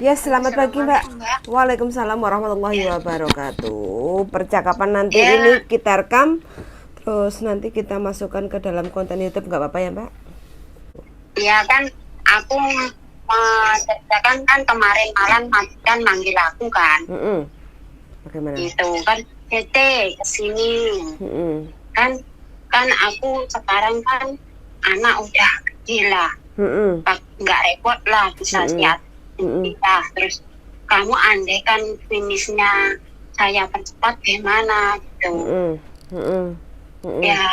Ya, selamat pagi Mbak. Assalamualaikum, Mbak. Waalaikumsalam warahmatullahi Ya, wabarakatuh. Percakapan nanti ini ya, kita rekam, terus nanti kita masukkan ke dalam konten YouTube, nggak apa-apa ya Mbak? ya kan aku menceritakan kan kemarin malam kan manggil aku kan, Mm-mm. Bagaimana? gitu kan, Tete kesini Mm-mm. kan, kan aku sekarang kan anak udah gede lah, Mm-mm. nggak repot lah bisa Mm-mm. lihat Mm-mm. kita. Terus kamu andai kan finishnya saya percepat gimana gitu, Mm-mm. Mm-mm. Mm-mm. ya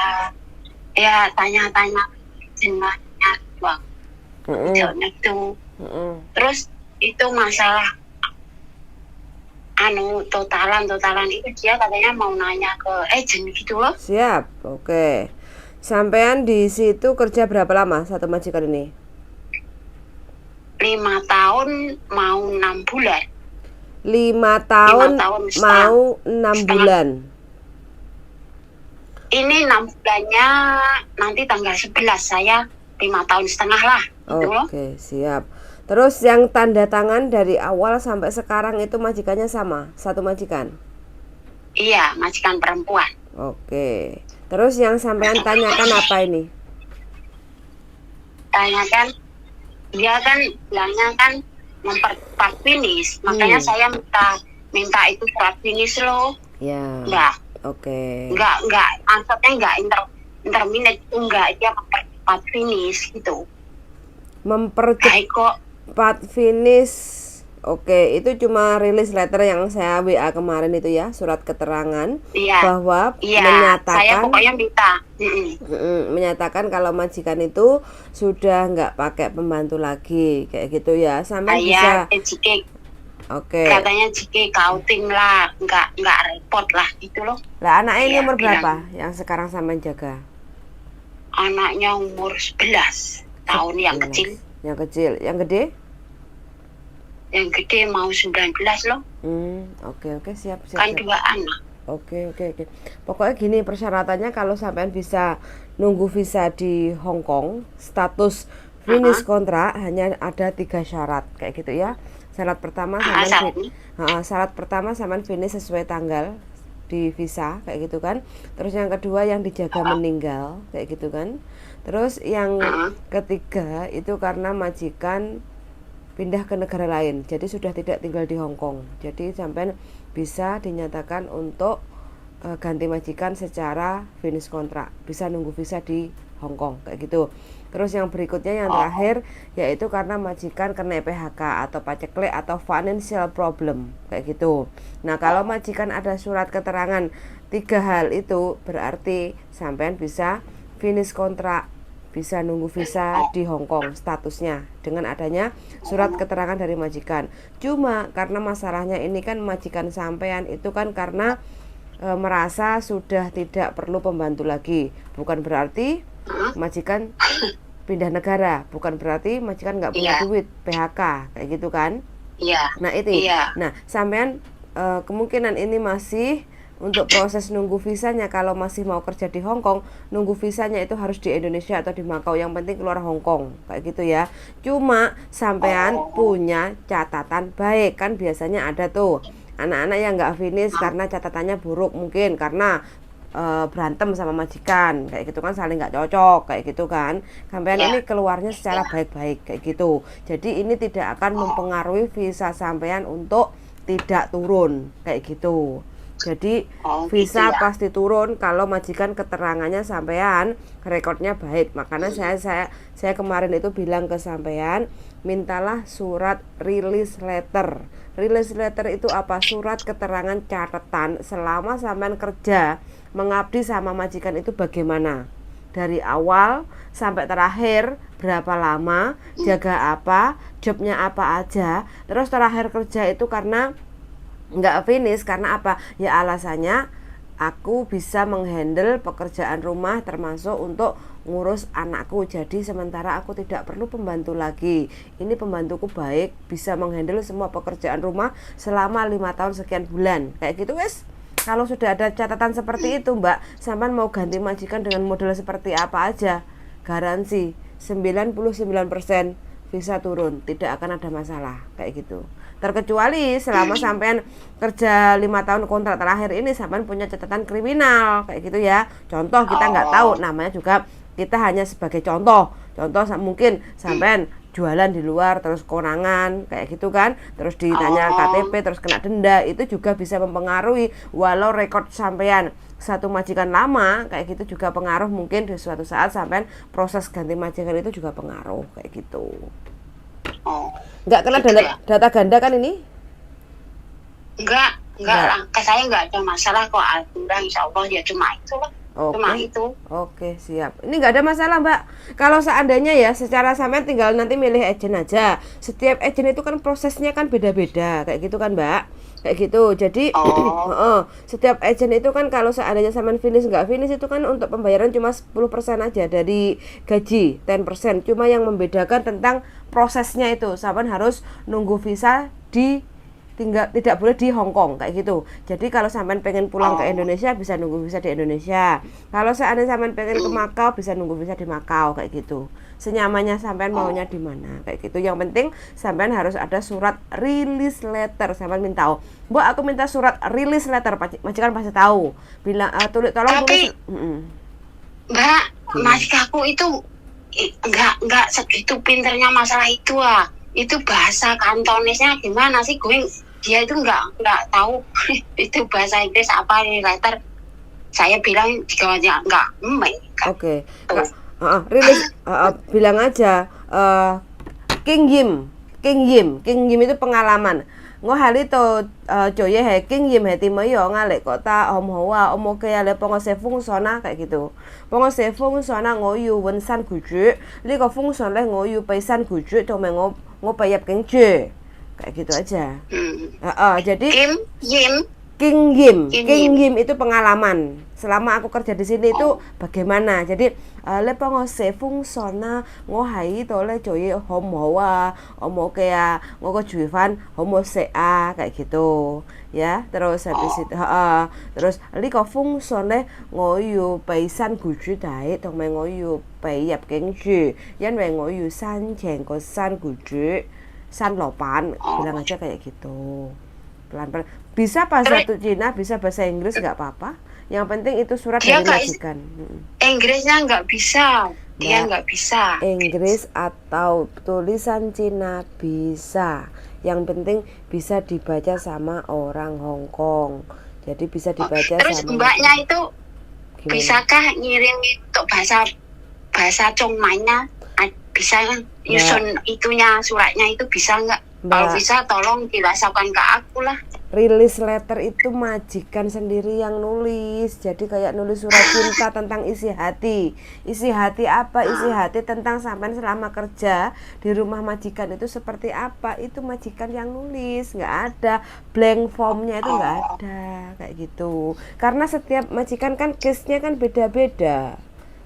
ya tanya-tanya jenazahnya bang, Mm-mm. videonya tuh. Mm-mm. Terus itu masalah totalan itu dia katanya mau nanya ke agent gitu loh. Siap, oke. Sampean di situ kerja berapa lama satu majikan ini? 5 tahun mau 6 bulan. 5 lima tahun tahun setengah, mau 6 setengah. bulan. Ini 6 bulannya nanti tanggal 11, saya 5 tahun setengah lah gitu loh. Oke, siap. Terus yang tanda tangan dari awal sampai sekarang itu majikannya sama, satu majikan. Iya, majikan perempuan. Oke. Terus yang sampean tanyakan apa ini? Tanyakan, dia kan bilangnya kan mempercepat finish, makanya saya minta itu surat finish loh. Ya. Enggak, Oke. maksudnya enggak interminate itu, enggak, dia mempercepat finish gitu. Baik kok. Mempercepat finish. Oke, itu cuma rilis letter yang saya WA kemarin itu ya, surat keterangan Iya, bahwa iya, saya menyatakan pokoknya minta. menyatakan kalau majikan itu sudah nggak pakai pembantu lagi, kayak gitu ya. Sampai bisa. Saya jika Oke. katanya jika kauting lah, enggak repot lah gitu loh. Lah anaknya ini Iya, umur berapa bilang. yang sekarang sampean jaga? Anaknya umur 11 tahun, yang 11. kecil. Yang kecil, yang gede? Yang gede mau 19 loh. Oke, siap. Kan 2 anak. Oke. Pokoknya gini persyaratannya, kalau sampean bisa nunggu visa di Hong Kong, status finish kontrak hanya ada 3 syarat kayak gitu ya. Syarat pertama sampean finish sesuai tanggal di visa kayak gitu kan. Terus yang kedua yang dijaga meninggal kayak gitu kan. Terus yang ketiga itu karena majikan pindah ke negara lain, jadi sudah tidak tinggal di Hong Kong. Jadi sampai bisa dinyatakan untuk ganti majikan secara finish kontrak, bisa nunggu visa di Hong Kong kayak gitu. Terus yang berikutnya yang terakhir yaitu karena majikan kena PHK atau paceklik atau financial problem kayak gitu. Nah, kalau majikan ada surat keterangan 3 hal itu, berarti sampean bisa finish kontrak, bisa nunggu visa di Hong Kong statusnya dengan adanya surat keterangan dari majikan. Cuma karena masalahnya ini kan majikan sampean itu kan karena merasa sudah tidak perlu pembantu lagi. Bukan berarti majikan pindah negara, bukan berarti majikan nggak punya duit, PHK kayak gitu kan. Iya. Nah itu. Nah sampean kemungkinan ini masih untuk proses nunggu visanya. Kalau masih mau kerja di Hong Kong, nunggu visanya itu harus di Indonesia atau di Makau, yang penting keluar Hong Kong kayak gitu ya. Cuma sampean punya catatan baik kan, biasanya ada tuh anak-anak yang nggak finish karena catatannya buruk, mungkin karena berantem sama majikan kayak gitu kan, saling nggak cocok kayak gitu kan. Sampean ini keluarnya secara baik-baik kayak gitu, jadi ini tidak akan mempengaruhi visa sampean untuk tidak turun kayak gitu. Jadi visa gitu ya. pasti turun kalau majikan keterangannya sampean rekodnya baik. Makanya saya kemarin itu bilang ke sampean, mintalah surat release letter. Release letter itu apa? Surat keterangan catatan selama sampean kerja mengabdi sama majikan itu bagaimana, dari awal sampai terakhir berapa lama, jaga apa, jobnya apa aja. Terus terakhir kerja itu karena nggak finish karena apa ya, alasannya aku bisa menghandle pekerjaan rumah termasuk untuk ngurus anakku, jadi sementara aku tidak perlu pembantu lagi, ini pembantuku baik, bisa menghandle semua pekerjaan rumah selama 5 tahun sekian bulan kayak gitu wes. Kalau sudah ada catatan seperti itu Mbak, sampean mau ganti majikan dengan model seperti apa aja, garansi 99% visa turun, tidak akan ada masalah kayak gitu. Terkecuali selama sampean kerja 5 tahun kontrak terakhir ini sampean punya catatan kriminal kayak gitu ya. Contoh kita nggak tahu, namanya juga kita hanya sebagai contoh mungkin sampean jualan di luar terus konangan kayak gitu kan, terus ditanya KTP terus kena denda, itu juga bisa mempengaruhi. Walau rekod sampean satu majikan lama kayak gitu juga pengaruh, mungkin di suatu saat sampean proses ganti majikan itu juga pengaruh kayak gitu. Nggak kena gitu data ganda kan ini? Enggak lah, ke saya nggak ada masalah kok, alhamdulillah, insya Allah ya cuma itu lah. Cuma itu. Oke, siap. Ini nggak ada masalah, Mbak. Kalau seandainya ya, secara sampean tinggal nanti milih agen aja. Setiap agen itu kan prosesnya kan beda-beda, kayak gitu kan, Mbak. Kayak gitu. Jadi, setiap agen itu kan kalau seandainya sampean finish nggak finish itu kan untuk pembayaran cuma 10% aja dari gaji, 10%. Cuma yang membedakan tentang prosesnya itu, sampean harus nunggu visa tidak boleh di Hong Kong kayak gitu. Jadi kalau sampean pengen pulang ke Indonesia bisa nunggu visa di Indonesia. Kalau seandainya sampean pengen ke Makau bisa nunggu visa di Makau kayak gitu. Senyamannya sampean maunya di mana kayak gitu. Yang penting sampean harus ada surat release letter. Sampean minta, "Bu, aku minta surat release letter." Majikan pasti tahu. Bilang tolong tulis. Mbak, majikanku itu enggak segitu pinternya masalah itu Itu bahasa Kantonisnya gimana sih, dia itu nggak tahu itu bahasa Inggris apa ini letter. Saya bilang jika nggak Oke. Rilis bilang aja King Yim itu pengalaman ngohali to joye he King Yim he timayo ngale kota om hoa om oke ale pongo se fungsona kayak gitu. Pongo se fungsona ngoyu wensan guju li ko fungson le ngoyu paisan guju to mengo ngopayap kengje kayak gitu aja. Jadi King Yim itu pengalaman selama aku kerja di sini itu bagaimana. Jadi lepa ngose fungsona ngohai tole joye homowa omo kaya ngoko juivan homo sea kayak gitu ya. Terus habis itu terus liko fungsone ngoyu paisan guju dai tong me ngoyu payap kengju yan we ngoyu san jeng ko san guju san lopan bilang aja kayak gitu. Pelan-pelan bisa bahasa Cina, bisa bahasa Inggris nggak apa-apa. Yang penting itu surat dari majikan. Inggrisnya nggak bisa, dia nggak bisa. Inggris atau tulisan Cina bisa. Yang penting bisa dibaca sama orang Hong Kong. Jadi bisa dibaca terus sama. Mbaknya itu gimana? Bisakah ngirim untuk bahasa Congmainya? Bisa nyusun itunya, suratnya itu bisa nggak? Kalau bisa tolong dirasakan ke aku lah. Release letter itu majikan sendiri yang nulis. Jadi kayak nulis surat cinta tentang isi hati. Isi hati apa? Isi hati tentang sampean selama kerja di rumah majikan itu seperti apa? Itu majikan yang nulis. Nggak ada blank formnya, itu nggak ada kayak gitu. Karena setiap majikan kan case-nya kan beda-beda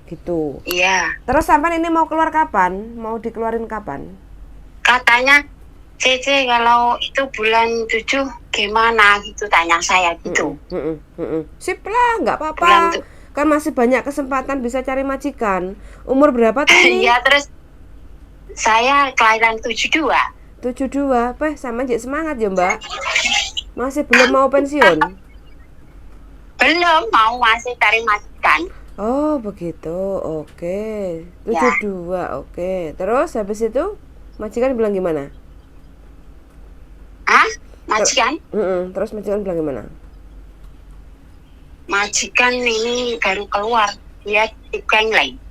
gitu. Iya. Terus sampean ini mau keluar kapan? Mau dikeluarin kapan? Katanya Cece kalau itu bulan 7 gimana gitu, tanya saya gitu. Sip lah, nggak apa-apa. Kan masih banyak kesempatan bisa cari majikan. Umur berapa tuh ini? Iya, terus saya kelahiran 72. 72, sama aja semangat ya Mbak. Masih belum mau pensiun? Belum, masih cari majikan. Oh begitu, oke. 72, oke. Terus habis itu majikan bilang gimana? Majikan? Terus majikan bilang gimana? Majikan ini baru keluar, dia ikan lain.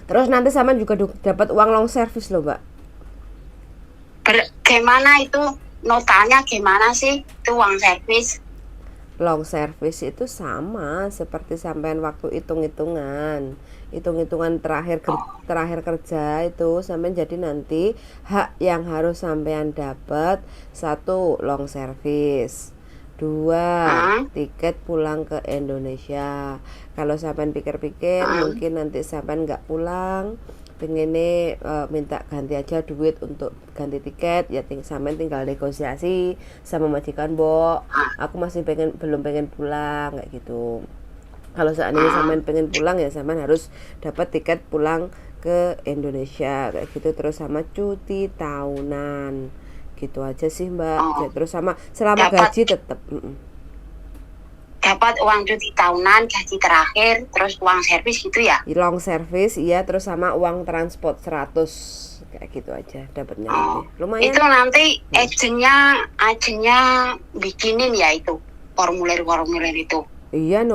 Terus nanti sama juga dapat uang long service loh Mbak. Gimana itu notanya, gimana sih itu uang service? Long service itu sama seperti sampean waktu hitung-hitungan terakhir kerja itu sampean. Jadi nanti hak yang harus sampean dapat, 1 long service, 2 tiket pulang ke Indonesia. Kalau sampean pikir-pikir mungkin nanti sampean nggak pulang, pengennya minta ganti aja duit untuk ganti tiket ya, sampean tinggal negosiasi sama majikan, "Bo, aku masih belum pengen pulang," kayak gitu. Kalau seandainya sampean pengen pulang ya sampean harus dapat tiket pulang ke Indonesia kayak gitu, terus sama cuti tahunan gitu aja sih Mbak. Terus sama selama gaji tetap dapat uang cuti tahunan, gaji terakhir, terus uang servis gitu ya? long service iya, terus sama uang transport 100 kayak gitu aja dapatnya. Lumayan. Itu nanti agennya bikinin ya itu formulir itu. Iya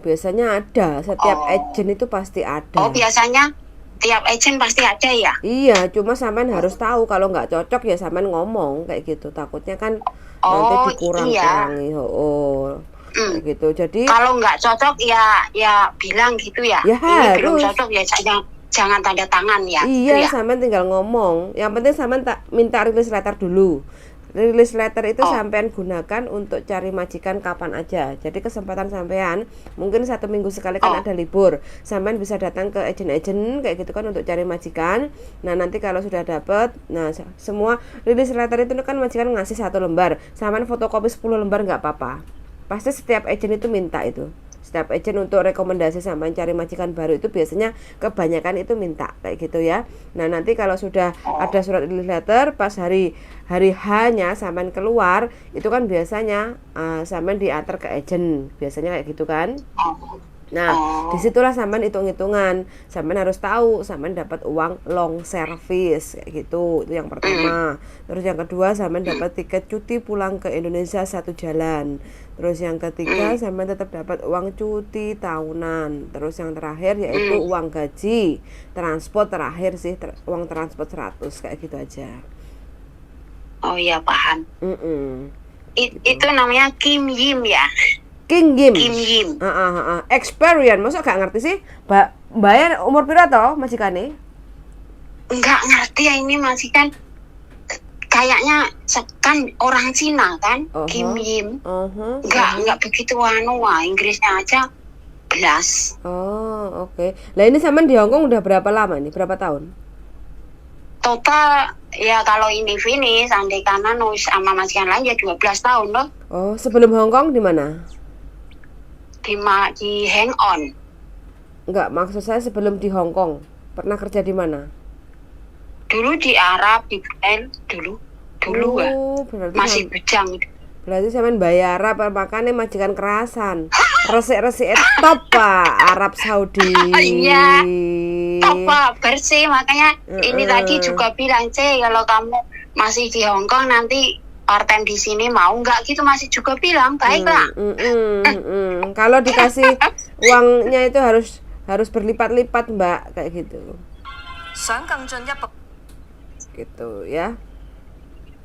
biasanya ada, setiap agen itu pasti ada. Biasanya tiap agen pasti ada ya? Iya, cuma sampean harus tahu, kalau nggak cocok ya sampean ngomong kayak gitu, takutnya kan nanti dikurang-kurangi. Kayak gitu. Jadi kalau nggak cocok ya bilang gitu ya. Ya ini belum harus. cocok ya jangan tanda tangan ya. Iya, gitu ya? sampean tinggal ngomong. Yang penting sampean minta release letter dulu. Release letter itu sampean gunakan untuk cari majikan kapan aja. Jadi kesempatan sampean mungkin 1 minggu sekali kan ada libur. Sampean bisa datang ke agen-agen kayak gitu kan untuk cari majikan. Nah, nanti kalau sudah dapat, nah semua release letter itu kan majikan ngasih 1 lembar. Sampean fotokopi 10 lembar nggak apa-apa. Pasti setiap agen itu minta itu. Setiap agen untuk rekomendasi sampai cari majikan baru itu biasanya kebanyakan itu minta kayak gitu ya. Nah, nanti kalau sudah ada surat release letter pas hari H-nya sampean keluar, itu kan biasanya sampean diantar ke agen, biasanya kayak gitu kan. Nah, disitulah sampean hitung-hitungan. Sampean harus tahu sampean dapat uang long service kayak gitu. Itu yang pertama. Terus yang kedua sampean dapat tiket cuti pulang ke Indonesia 1 jalan. Terus yang ketiga sampean tetap dapat uang cuti tahunan. Terus yang terakhir yaitu uang gaji, transport terakhir sih, uang transport 100 kayak gitu aja. Oh iya, paham. Itu namanya Kim Yim ya. Kim Yim. Experience, masa gak ngerti sih? Bayar umur pira toh majikane? Enggak ngerti ya, ini majikan kayaknya kan orang Cina kan, Kim Yim. Enggak begitu Inggrisnya aja belas. Oke. Lah ini sampean di Hong Kong udah berapa lama nih? Berapa tahun? Total ya kalau ini finish andai kanan sama majikan lain ya 12 tahun loh. Sebelum Hong Kong di mana? Di Hang On. Enggak, maksud saya sebelum di Hong Kong pernah kerja di mana? Dulu di Arab, di Brunei dulu masih bujang. Berarti sampean bayar Arab, makanya majikan kerasan. Resik-resik top Pak, Arab Saudi. Iya. Top Pak, bersih, makanya ini tadi juga bilang, kalau kamu masih di Hong Kong nanti part-time di sini mau nggak gitu, masih juga bilang baiklah. Kalau dikasih uangnya itu harus berlipat-lipat Mbak kayak gitu. Gitu ya.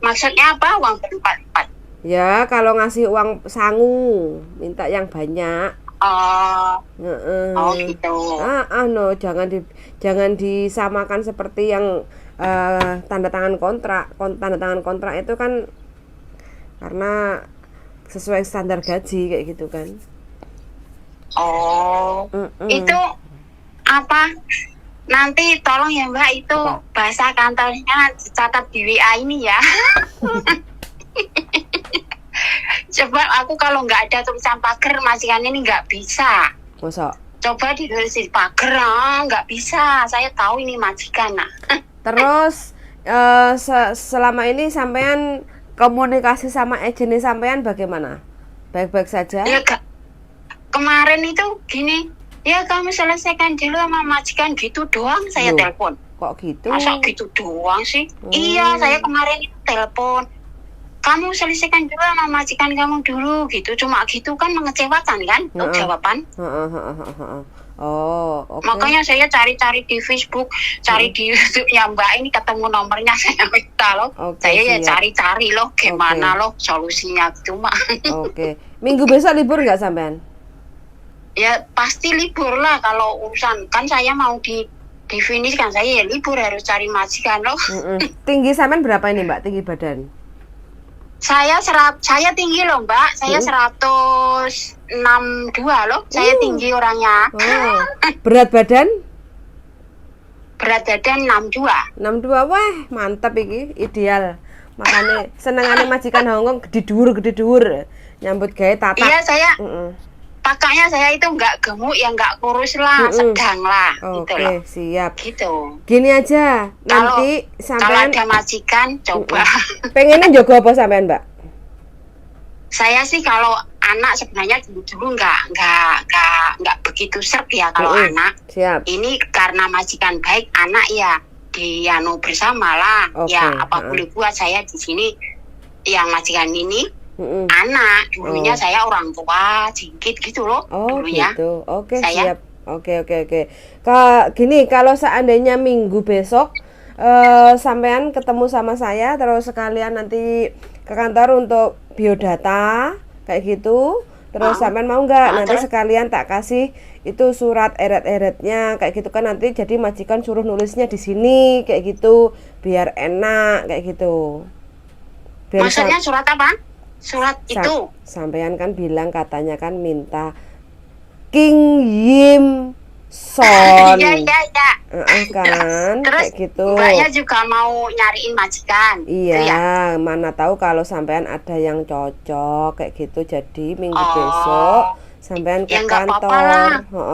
Maksudnya apa uang berlipat-lipat? Ya kalau ngasih uang sangu minta yang banyak. Gitu. Jangan disamakan seperti yang tanda tangan kontrak. Tanda tangan kontrak itu kan karena sesuai standar gaji kayak gitu kan. Itu apa? Nanti tolong ya Mbak, itu bahasa kantornya catat di WA ini ya. Coba aku kalau nggak ada tulisan pagar majikan ini nggak bisa. Masa? Coba ditulis pagar, nggak bisa. Saya tahu ini majikan. Terus selama ini sampean komunikasi sama agen sampean bagaimana? Baik-baik saja? Ya kemarin itu gini, ya kamu selesaikan dulu sama majikan gitu doang saya telepon. Kok gitu? Masa gitu doang sih? Iya, saya kemarin itu telepon. Kamu selesaikan dulu sama majikan kamu dulu gitu. Cuma gitu kan mengecewakan kan jawaban. Okay. Makanya saya cari-cari di Facebook, cari di YouTube ya Mbak, ini ketemu nomornya saya minta loh. Saya ya cari-cari loh gimana loh solusinya gitu mah. Oke. Minggu besok libur nggak sampean? Ya pasti libur lah kalau urusan kan saya mau di finish kan, saya ya libur harus cari majikan loh. Tinggi sampean berapa ini Mbak, tinggi badan? Saya tinggi loh Mbak, saya 162 loh, saya tinggi orangnya. Berat badan? Berat badan 62. 62, wah mantap iki, ideal. Makanya senengane majikan Hong Kong gede dhuwur, nyambut gawe tata. Iya saya kakaknya saya itu nggak gemuk ya nggak kurus lah, sedang lah gitu loh. Oke, siap. Gitu. Gini aja, Kalau nanti kalau sampean ada majikan coba. pengennya jogo apa sampean, Mbak? Saya sih kalau anak sebenarnya dulu nggak begitu serg ya kalau anak. Siap. Ini karena majikan baik, anak ya dianu bersama lah. Oke, Ya apa boleh buat, saya di sini yang majikan ini anak dulunya saya orang tua jingkit gitu loh. Oh dulunya. gitu. Oke, Saya- siap. Oke. Gini, kalau seandainya minggu besok sampean ketemu sama saya, terus sekalian nanti ke kantor untuk biodata kayak gitu, terus sampean mau nggak nanti terus? sekalian tak kasih itu surat eret-eretnya kayak gitu kan, nanti jadi majikan suruh nulisnya di sini kayak gitu biar enak kayak gitu. Biar Maksudnya surat apa? Surat itu. sampean kan bilang katanya kan minta King Yim Son. Iya. Kan Terus kayak gitu. mbaknya juga mau nyariin majikan. Iya, Gitu ya? mana tahu kalau sampean ada yang cocok kayak gitu, jadi minggu Oh. besok sampean ke Ya, nggak apa-apa kantor,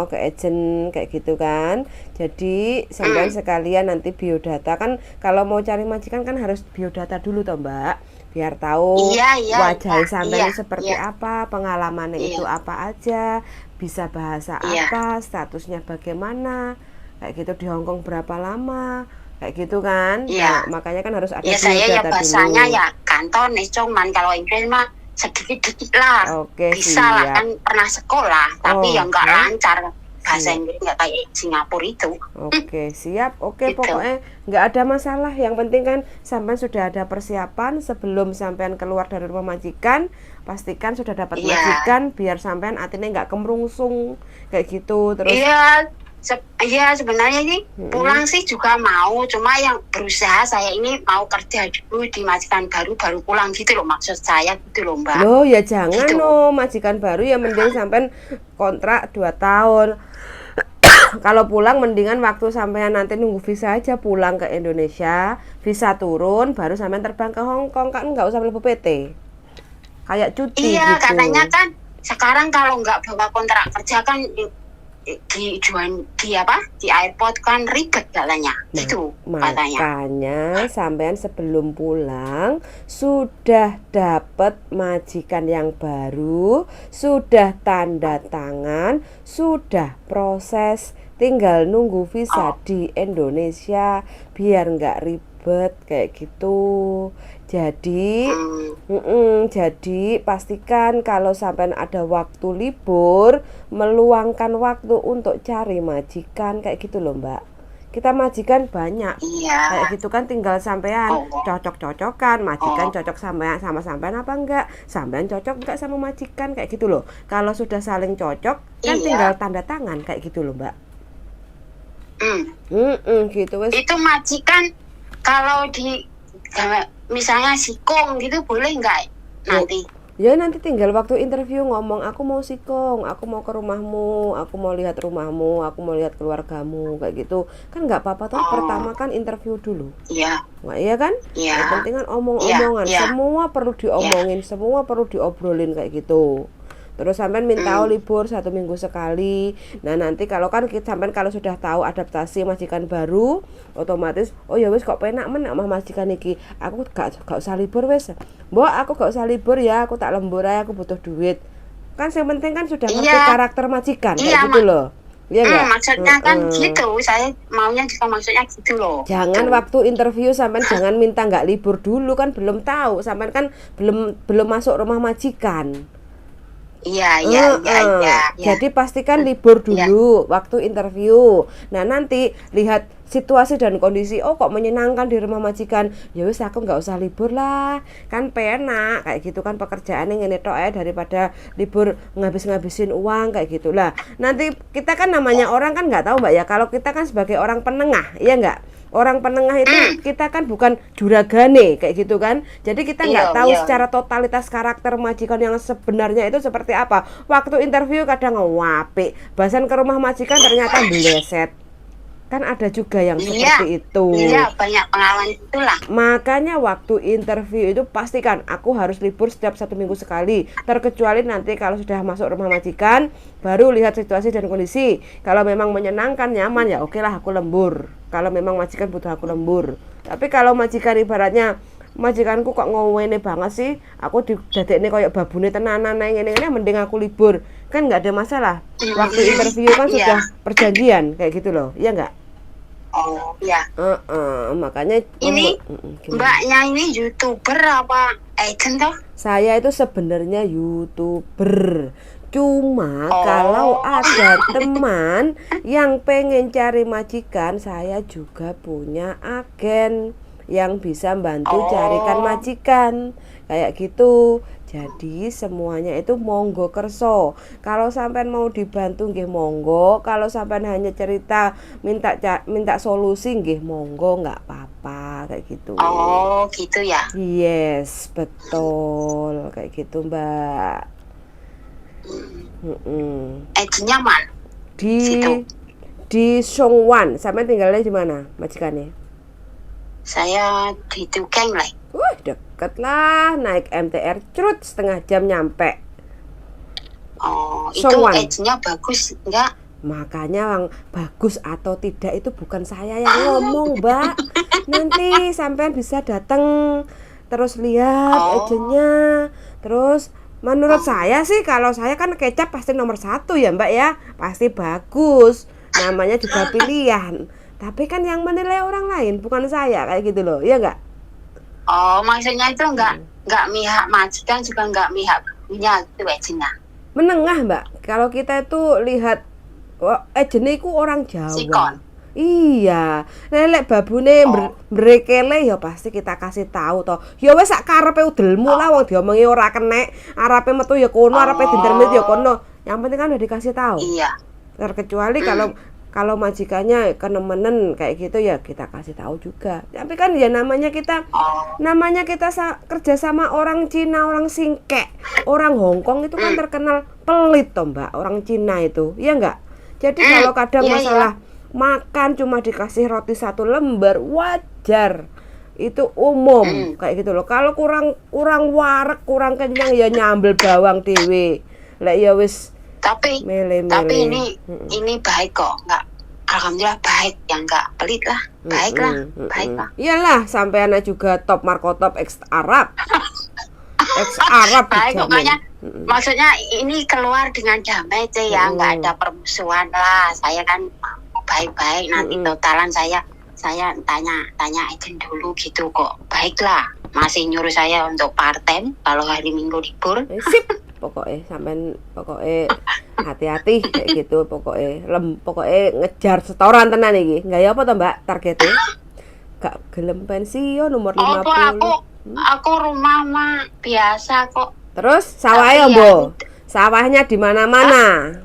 ke agent kayak gitu kan. Jadi sampean sekalian nanti biodata kan, kalau mau cari majikan kan harus biodata dulu toh Mbak, biar tahu Iya, wajah iya, sampean iya, seperti iya. apa, pengalamannya Iya. itu apa aja, bisa bahasa Iya. apa, statusnya bagaimana, kayak gitu, di Hongkong berapa lama, kayak gitu kan. Iya. Nah, makanya kan harus ada Ya saya ya biodata bahasanya dulu. ya Kantonis, cuman kalau Inggris mah sedikit-sedikit lah. Oke, Bisa lah, siap. kan pernah sekolah, tapi ya nggak Oke. lancar. Bahasa Siap. Inggris nggak kayak Singapura itu. Oke, siap. Oke, Gitu. pokoknya nggak ada masalah. Yang penting kan sampean sudah ada persiapan sebelum sampean keluar dari rumah majikan. Pastikan sudah dapat Iya. majikan biar sampean hatinya nggak kemerungsung kayak gitu. Terus Iya, sebenarnya sih pulang sih juga mau, cuma yang berusaha saya ini mau kerja dulu di majikan baru pulang gitu loh, maksud saya gitu loh Mbak. loh ya jangan Gitu. loh, majikan baru ya mending sampean kontrak 2 tahun. Kalau pulang mendingan waktu sampean nanti nunggu visa aja, pulang ke Indonesia, visa turun baru sampean terbang ke Hong Kong, kan nggak usah mlebu PT. Kayak cuti Iya, gitu. katanya kan sekarang kalau nggak bawa kontrak kerja kan di airport kan ribet katanya. Gitu katanya. Makanya sampean sebelum pulang sudah dapat majikan yang baru, sudah tanda tangan, sudah proses, tinggal nunggu visa di Indonesia biar nggak ribet kayak gitu. Jadi jadi pastikan kalau sampai ada waktu libur, meluangkan waktu untuk cari majikan kayak gitu loh Mbak. Kita majikan banyak Iya. kayak gitu kan, tinggal sampean Oh. cocok-cocokan majikan cocok sama sampean apa enggak, sampean cocok enggak sama majikan kayak gitu loh. Kalau sudah saling cocok kan Iya. tinggal tanda tangan kayak gitu loh Mbak. Gitu wes. Itu majikan kalau misalnya sikong gitu boleh nggak nanti? Ya nanti tinggal waktu interview ngomong, aku mau sikong, aku mau ke rumahmu, aku mau lihat rumahmu, aku mau lihat keluargamu kayak gitu. Kan nggak apa-apa toh, pertama kan interview dulu. Iya. Wah, iya kan? Iya. Yang penting kan omong-omongan, Iya. semua perlu diomongin, semua perlu diobrolin kayak gitu. Terus sampean minta libur 1 minggu sekali. Nah nanti kalau kan sampean kalau sudah tahu adaptasi majikan baru, otomatis oh ya wis kok penak men mah majikan iki. Aku gak usah libur wis. Mbok aku gak usah libur ya, aku tak lembur aja, aku butuh duit. Kan yang penting kan sudah ngerti Iya. karakter majikan kayak Iya, gitu loh. Iya enggak? Maksudnya kan gitu, saya maunya juga maksudnya gitu loh. Jangan waktu interview sampean jangan minta nggak libur dulu, kan belum tahu, sampean kan belum masuk rumah majikan. Iya. Jadi pastikan libur dulu waktu interview. Nah nanti lihat situasi dan kondisi, oh kok menyenangkan di rumah majikan, ya wis aku nggak usah libur lah, kan penak kayak gitu kan, pekerjaannya ngene tok ae daripada libur ngabisin uang kayak gitulah. Nanti kita kan namanya orang kan nggak tahu Mbak ya, kalau kita kan sebagai orang penengah, iya nggak? Orang penengah itu kita kan bukan juragane kayak gitu kan, jadi kita nggak tahu secara totalitas karakter majikan yang sebenarnya itu seperti apa. Waktu interview kadang ngapik, bahasan ke rumah majikan ternyata bleset Kan ada juga yang Iya, seperti itu. iya banyak pengalaman itulah. Makanya waktu interview itu pastikan aku harus libur setiap 1 minggu sekali. Terkecuali nanti kalau sudah masuk rumah majikan, baru lihat situasi dan kondisi. Kalau memang menyenangkan, nyaman, ya oke lah aku lembur. Kalau memang majikan butuh aku lembur. Tapi kalau majikan ibaratnya majikanku kok ngowene banget sih, aku didadekne koyo babune tenanan ngene-ngene, mending aku libur. Kan nggak ada masalah. Waktu interview kan sudah Iya. perjanjian kayak gitu loh. Iya nggak? Oh, iya. Makanya Ini gimana? mbaknya ini YouTuber apa agent toh? Saya itu sebenarnya YouTuber. Cuma Oh. kalau ada teman yang pengen cari majikan, saya juga punya agen yang bisa bantu carikan majikan. Kayak gitu. Jadi semuanya itu monggo kerso. Kalau sampean mau dibantu nggih monggo, kalau sampean hanya cerita minta solusi nggih monggo, nggak apa-apa kayak gitu. Oh, gitu ya. Yes, betul kayak gitu Mbak. Agentnya mana? Di Situ. di Songwan, sampai tinggalnya di mana majikannya? Saya di Tukeng lah. Deket lah, naik MTR cerut setengah jam nyampe. Oh, itu Songwan. agentnya bagus enggak? Makanya yang bagus atau tidak itu bukan saya yang ngomong Mbak. Nanti sampean bisa datang terus lihat agennya. Terus menurut saya sih, kalau saya kan kecap pasti nomor 1 ya Mbak ya, pasti bagus. Namanya juga pilihan. Tapi kan yang menilai orang lain bukan saya, kayak gitu loh, iya nggak? Oh, maksudnya itu enggak mihak majikan juga enggak mihak punya gitu agentnya. Menengah Mbak. Kalau kita itu lihat agennya itu orang Jawa. Sikon. Iya, lelek babune mbrekele ya pasti kita kasih tahu toh. Ya wis sak karepe udelmu lah, wong diomongi ora kenek, arepe metu ya kono, arepe dintermit ya kono. Yang penting kan udah dikasih tahu. Iya. Terkecuali kalau majikannya kenemenen kayak gitu ya kita kasih tahu juga. Tapi kan ya namanya kita kerja sama orang Cina, orang Singkek, orang Hongkong itu kan terkenal pelit toh Mbak, orang Cina itu. Iya enggak? Jadi kalau kadang masalah makan cuma dikasih roti 1 lembar, wajar, itu umum kayak gitu loh. Kalau kurang wareg, kurang kenyang ya nyambel bawang dewe. Lek ya wis Tapi ini baik kok, enggak. Alhamdulillah baik, yang enggak pelit lah. Baik lah. Iyalah, sampai anak juga top markotop ex Arab. Ex Arab baik pokoknya. Maksudnya ini keluar dengan damai aja ya, enggak ada permusuhan lah. Saya kan baik-baik, nanti totalan saya tanya agen dulu gitu kok. Baiklah, masih nyuruh saya untuk part time kalau hari Minggu libur. Sip, pokoknya sampean hati-hati kayak gitu, pokoknya ngejar setoran tenan iki. Enggak ya apa toh Mbak targetnya? Gak gelem pensiun umur 50. Aku rumah mah biasa kok. Terus sawahnya Mbok? Sawahnya di mana-mana?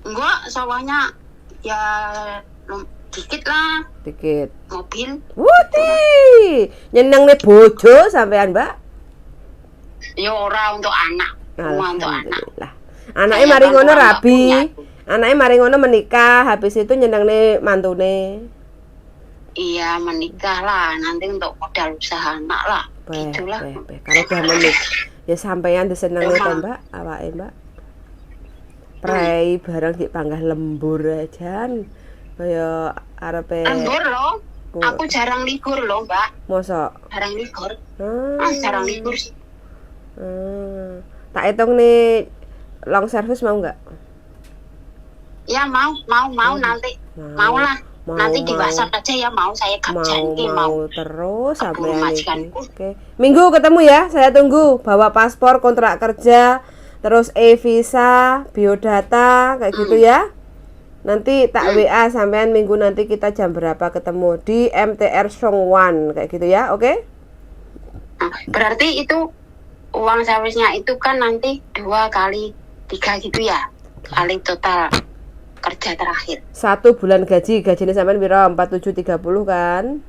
Enggak, sawahnya ya dikit lah. Dikit. Mobil. Wuti, nyeneng nih bojo sampean Mbak? Ya ora untuk anak. Rumah untuk anak. Anaknya mari ngono rabi. Anaknya mari ngono menikah, habis itu nyeneng nih mantune. Iya, menikah lah, nanti untuk modal usaha anak lah. Itulah. Kalau udah menikah ya sampean disenengi to Mbak, awake Mbak. Prei bareng dipanggah lembur aja. Kaya arepe lembur loh. Aku jarang libur loh, Mbak. Mosok? Jarang libur. Jarang libur sih. Tak hitung nih long service mau nggak? Ya mau nanti. Mau lah. Nanti di WhatsApp aja ya, mau saya janji mau terus sampai ini. Oke. Minggu ketemu ya, saya tunggu. Bawa paspor, kontrak kerja, terus e-visa, biodata kayak gitu ya. Nanti tak WA sampean minggu nanti kita jam berapa ketemu di MTR Songwan kayak gitu ya, oke? Berarti itu uang servisnya itu kan nanti 2 kali 3 gitu ya, kali total kerja terakhir. 1 bulan gajinya sampean piro? 4730 kan?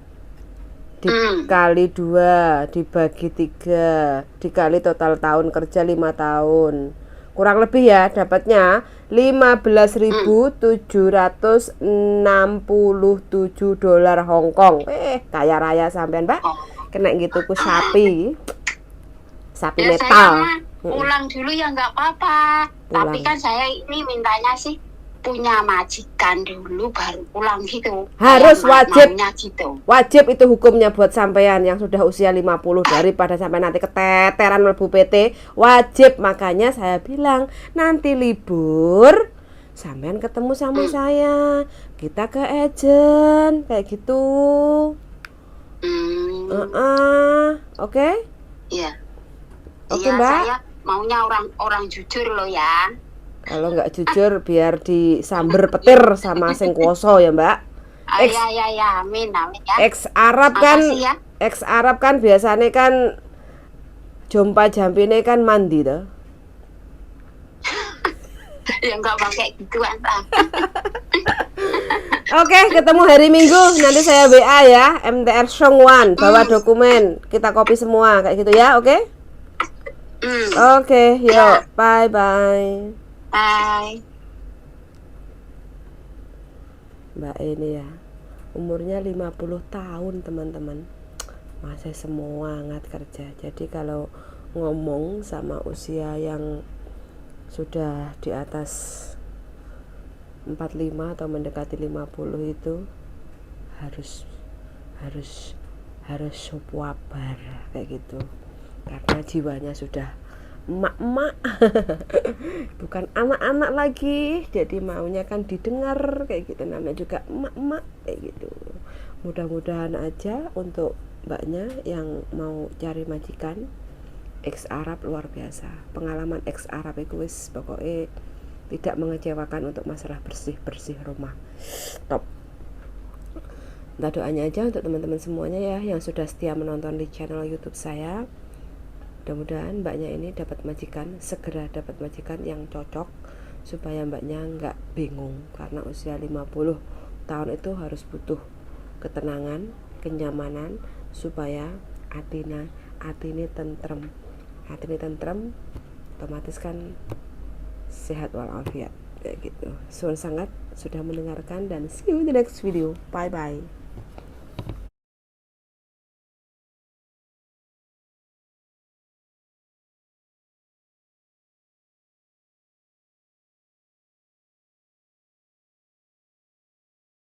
Dikali 2 dibagi 3 dikali total tahun kerja 5 tahun kurang lebih ya dapatnya 15.767 dolar Hong Kong. Kaya raya sampean, Mbak. Oh. Kena gitu ku sapi Ya metal. saya mah pulang dulu ya nggak apa-apa. Tapi Pulang. kan saya ini mintanya sih punya majikan dulu baru pulang gitu. Harus Kayak wajib. maunya gitu. Wajib itu hukumnya buat sampean yang sudah usia 50, daripada sampai nanti keteteran mlebu PT. Wajib, makanya saya bilang nanti libur sampean ketemu sama saya. Kita ke agent kayak gitu. Oke? Iya. Oke, Iya, Mbak. saya maunya orang jujur loh ya. Kalau nggak jujur biar disamber petir sama sing kuoso ya, Mbak. Ya, amin ya. Ex Arab kan, Makasih ya. ex Arab kan biasanya kan jompa jampine kan mandi tuh. Ya nggak pakai gituan lah. Oke, ketemu hari Minggu. Nanti saya WA ya, MTR Songwan, bawa dokumen, kita copy semua kayak gitu ya, oke? Oke, yuk, Ya. bye bye. Bye. Mbak ini ya, umurnya 50 tahun teman-teman, masih semangat kerja. Jadi kalau ngomong sama usia yang sudah di atas 45 atau mendekati 50 itu harus wabar kayak gitu, karena jiwanya sudah emak-emak bukan anak-anak lagi, jadi maunya kan didengar kayak gitu, namanya juga emak-emak kayak gitu. Mudah-mudahan aja untuk mbaknya yang mau cari majikan ex Arab luar biasa. Pengalaman ex Arab itu wis pokoknya tidak mengecewakan untuk masalah bersih rumah. Top. Minta doanya aja untuk teman-teman semuanya ya yang sudah setia menonton di channel YouTube saya. Mudah-mudahan mbaknya ini dapat majikan, segera dapat majikan yang cocok supaya mbaknya nggak bingung, karena usia 50 tahun itu harus butuh ketenangan, kenyamanan supaya atine tentrem, otomatis kan sehat walafiat kayak gitu. Suwun sangat sudah mendengarkan dan see you in the next video. Bye bye.